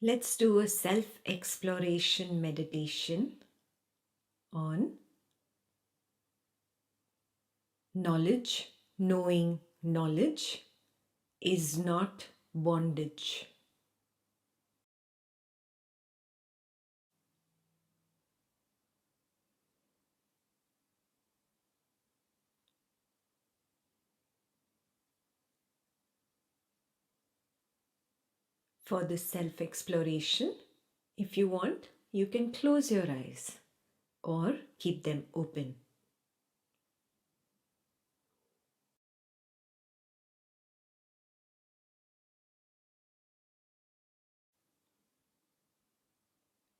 Let's do a self-exploration meditation on knowledge. Knowing knowledge is not bondage. For this self-exploration, if you want, you can close your eyes or keep them open.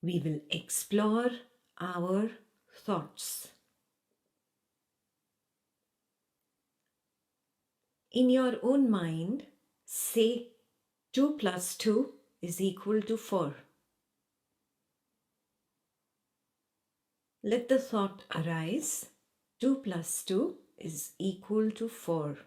We will explore our thoughts. In your own mind, say 2 plus 2 is equal to 4. Let the thought arise, 2 plus 2 is equal to 4.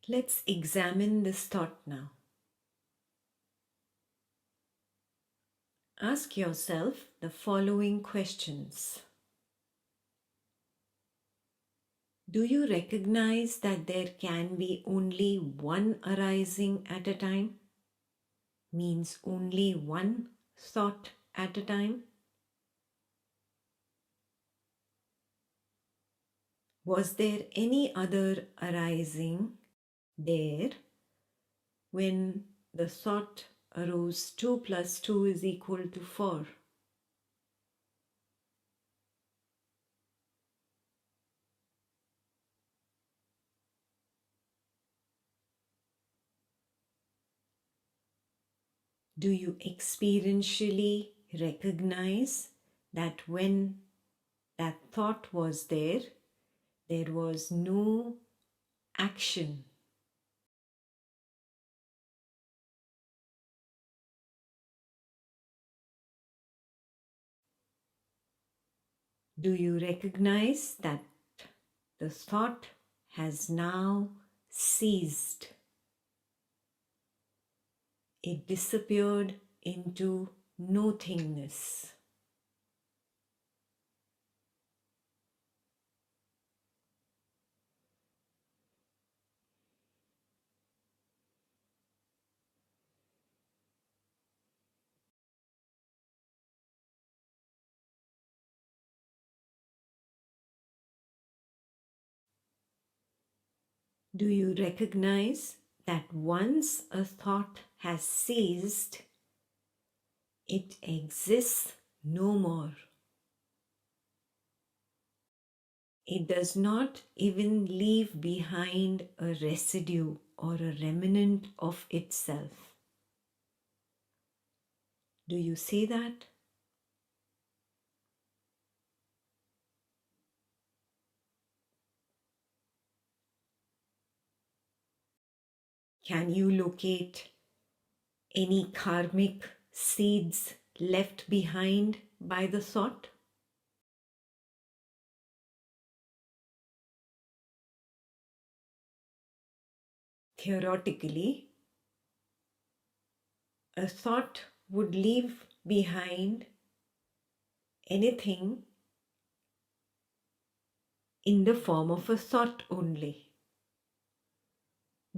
Let's examine this thought now. Ask yourself the following questions. Do you recognize that there can be only one arising at a time? Means only one thought at a time? Was there any other arising there when the thought arose 2 plus 2 is equal to 4? Do you experientially recognize that when that thought was there was no action? Do you recognize that the thought has now ceased? It disappeared into nothingness. Do you recognize that once a thought has ceased, it exists no more? It does not even leave behind a residue or a remnant of itself. Do you see that? Can you locate any karmic seeds left behind by the thought? Theoretically, a thought would leave behind anything in the form of a thought only.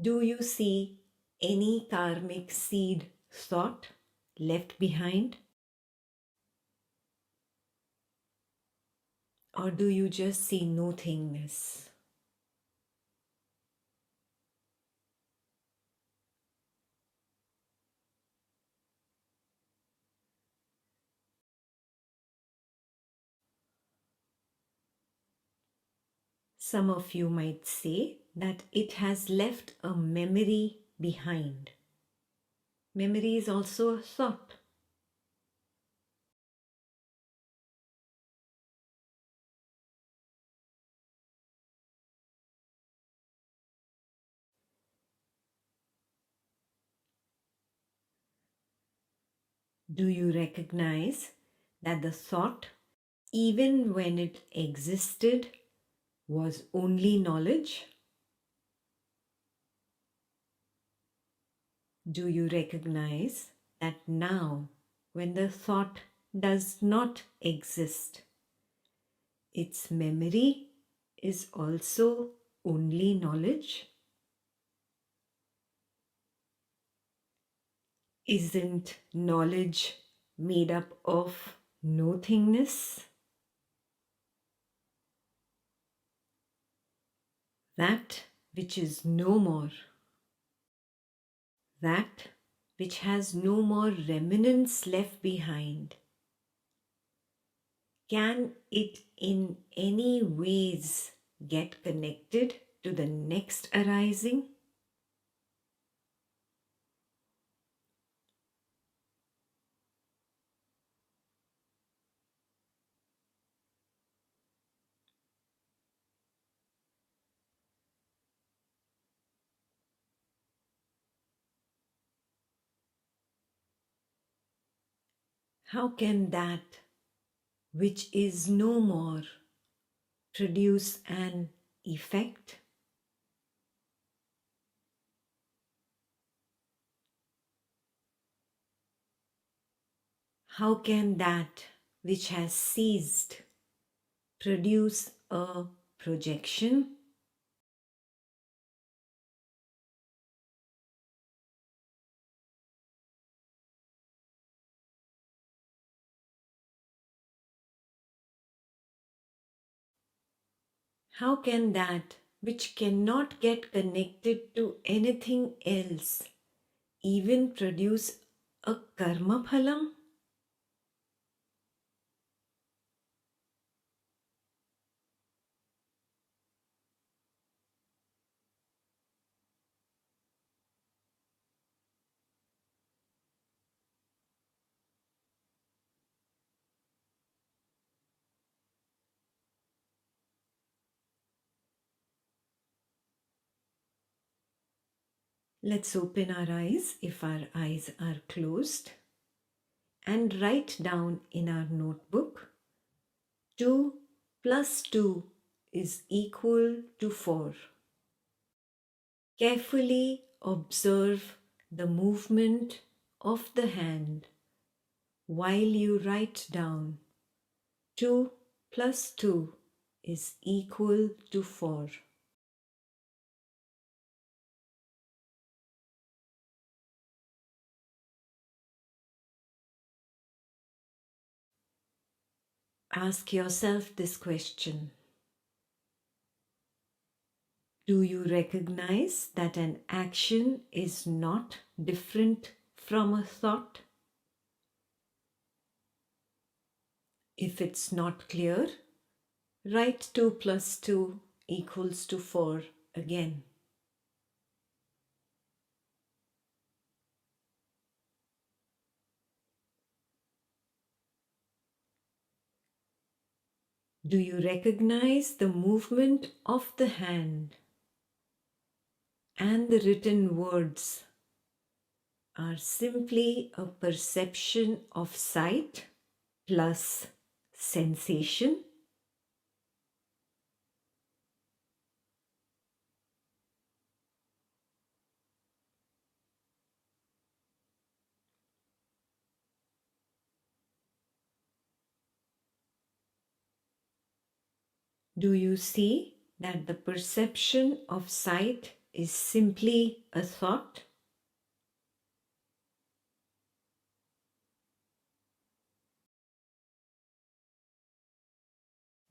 Do you see any karmic seed thought left behind? Or do you just see nothingness? Some of you might say that it has left a memory behind. Memory is also a thought. Do you recognize that the thought, even when it existed, was only knowledge? Do you recognize that now, when the thought does not exist, its memory is also only knowledge? Isn't knowledge made up of nothingness? That which is no more, that which has no more remnants left behind, can it in any ways get connected to the next arising? How can that which is no more produce an effect? How can that which has ceased produce a projection? How can that which cannot get connected to anything else even produce a karma phalam? Let's open our eyes if our eyes are closed and write down in our notebook 2 plus 2 is equal to 4. Carefully observe the movement of the hand while you write down 2 plus 2 is equal to 4. Ask yourself this question. Do you recognize that an action is not different from a thought? If it's not clear, write 2 plus 2 equals to 4 again. Do you recognize the movement of the hand and the written words are simply a perception of sight plus sensation? Do you see that the perception of sight is simply a thought?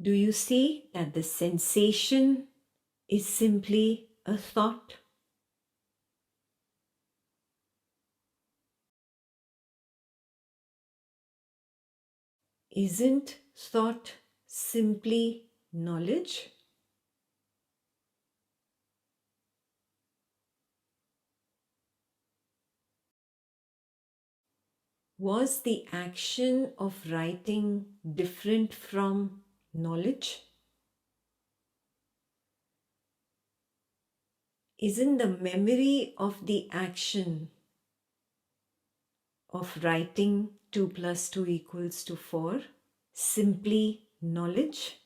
Do you see that the sensation is simply a thought? Isn't thought simply knowledge? Was the action of writing different from knowledge? Isn't the memory of the action of writing 2 plus 2 equals to 4 simply knowledge?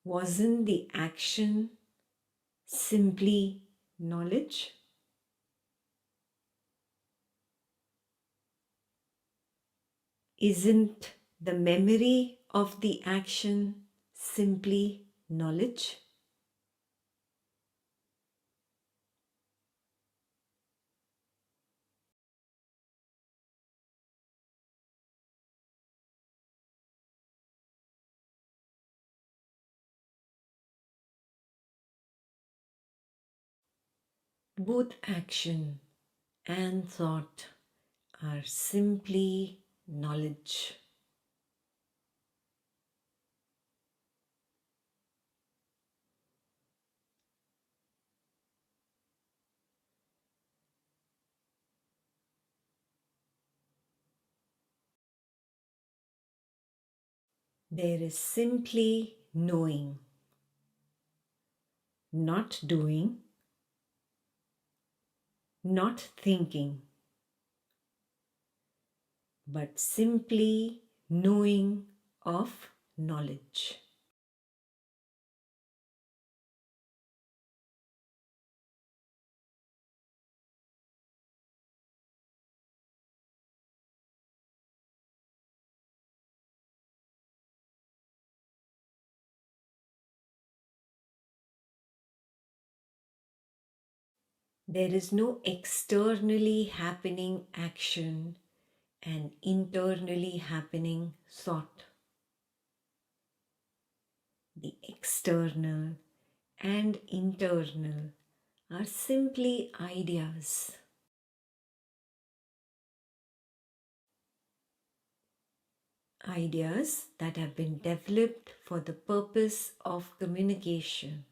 Wasn't the action simply knowledge? Isn't the memory of the action simply knowledge? Both action and thought are simply knowledge. There is simply knowing, not doing, not thinking, but simply knowing of knowledge. There is no externally happening action and internally happening thought. The external and internal are simply ideas. Ideas that have been developed for the purpose of communication.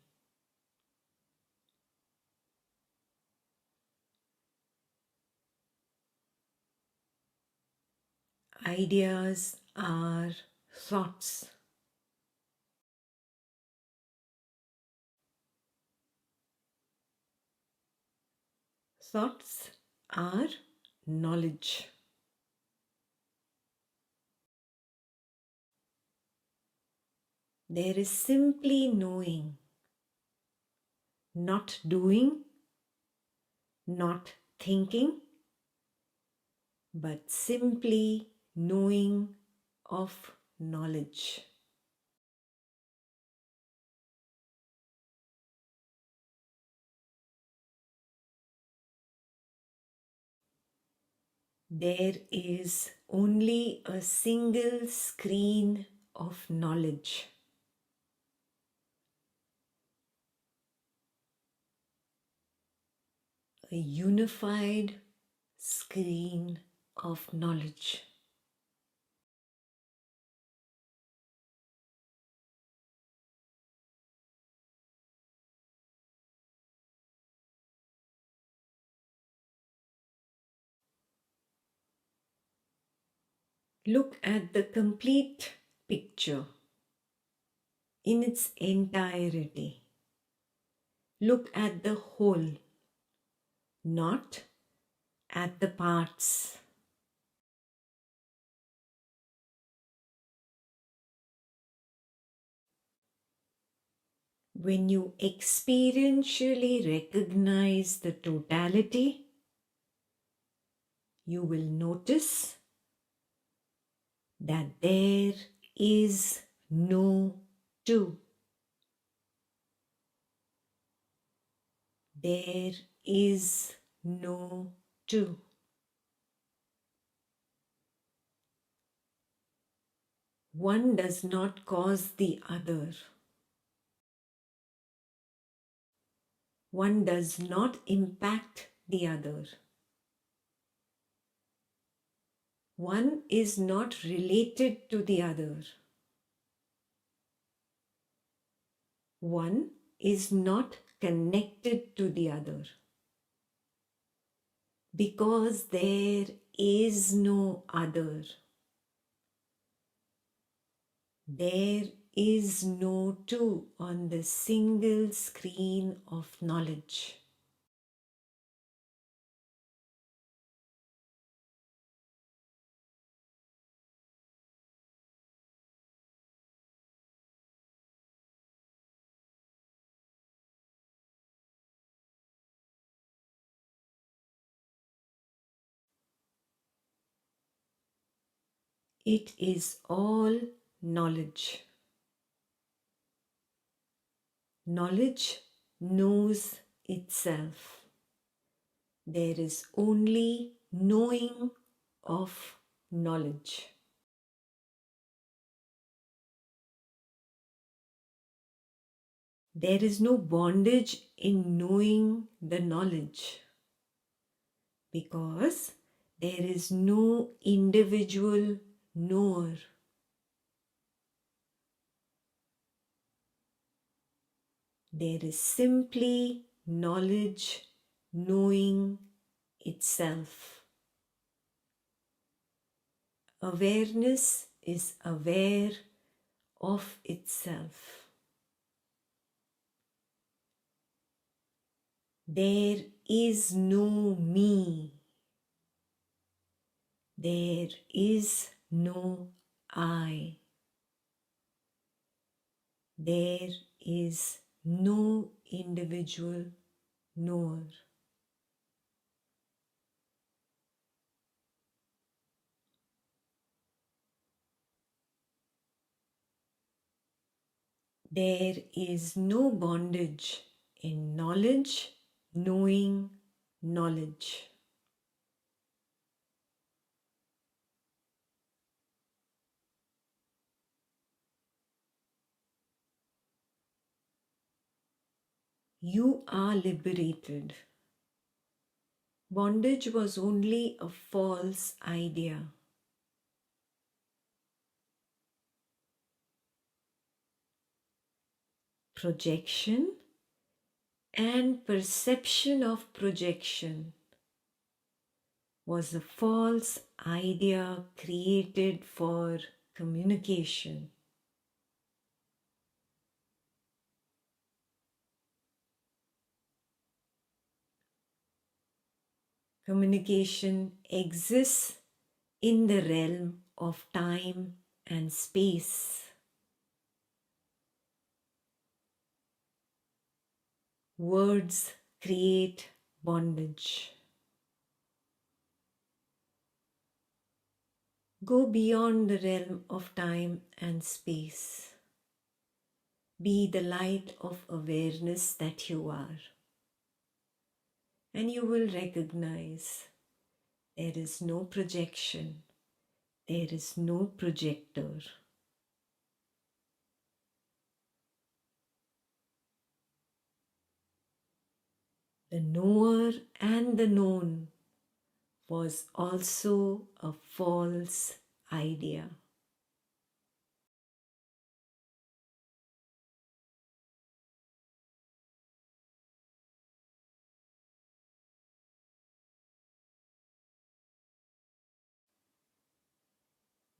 Ideas are thoughts. Thoughts are knowledge. There is simply knowing, not doing, not thinking, but simply knowing of knowledge. There is only a single screen of knowledge. A unified screen of knowledge. Look at the complete picture in its entirety. Look at the whole, not at the parts. When you experientially recognize the totality, you will notice that there is no two. There is no two. One does not cause the other. One does not impact the other. One is not related to the other. One is not connected to the other. Because there is no other. There is no two on the single screen of knowledge. It is all knowledge. Knowledge knows itself. There is only knowing of knowledge. There is no bondage in knowing the knowledge because there is no individual knower. There is simply knowledge knowing itself. Awareness is aware of itself. There is no me. There is no I. There is no individual knower. There is no bondage in knowledge knowing knowledge. You are liberated. Bondage was only a false idea. Projection and perception of projection was a false idea created for communication. Communication exists in the realm of time and space. Words create bondage. Go beyond the realm of time and space. Be the light of awareness that you are. And you will recognize there is no projection. There is no projector. The knower and the known was also a false idea.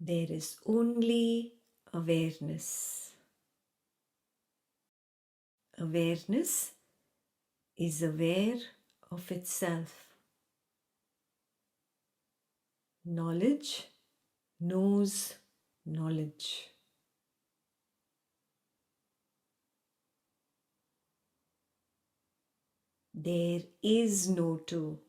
There is only awareness. Awareness is aware of itself. Knowledge knows knowledge. There is no two.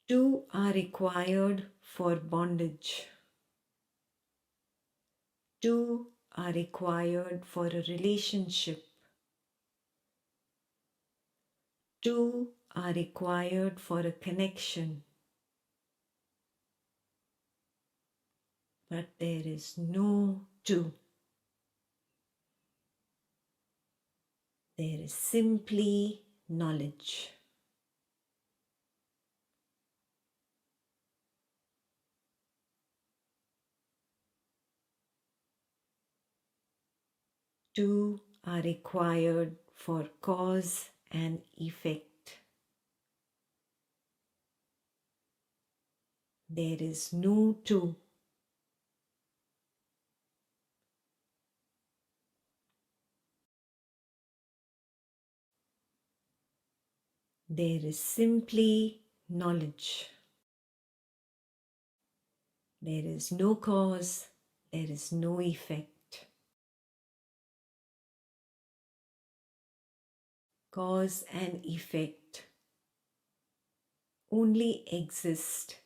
Two are required for bondage. Two are required for a relationship. Two are required for a connection. But there is no two. There is simply knowledge. Two are required for cause and effect. There is no two. There is simply knowledge. There is no cause, there is no effect. Cause and effect only exist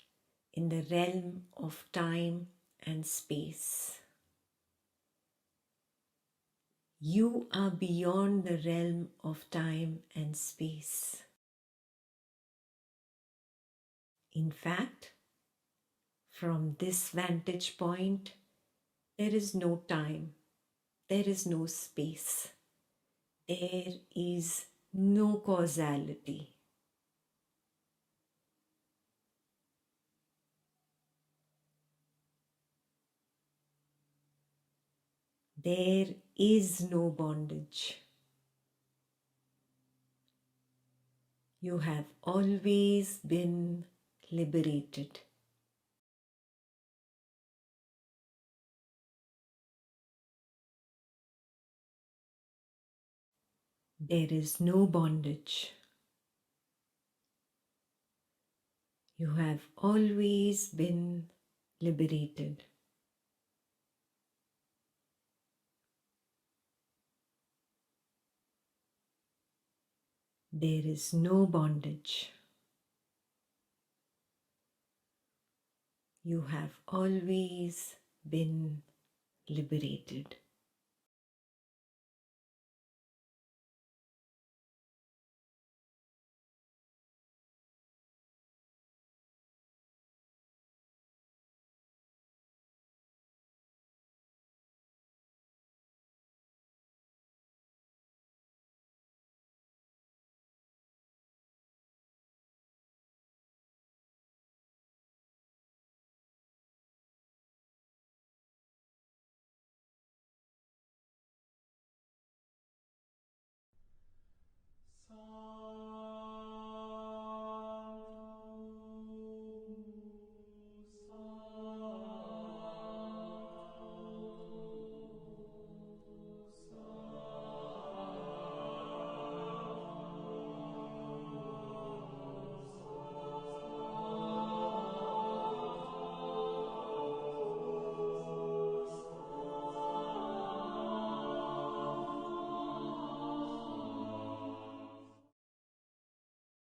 in the realm of time and space. You are beyond the realm of time and space. In fact, from this vantage point, there is no time, there is no space, there is no causality. There is no bondage. You have always been liberated. There is no bondage. You have always been liberated. There is no bondage. You have always been liberated.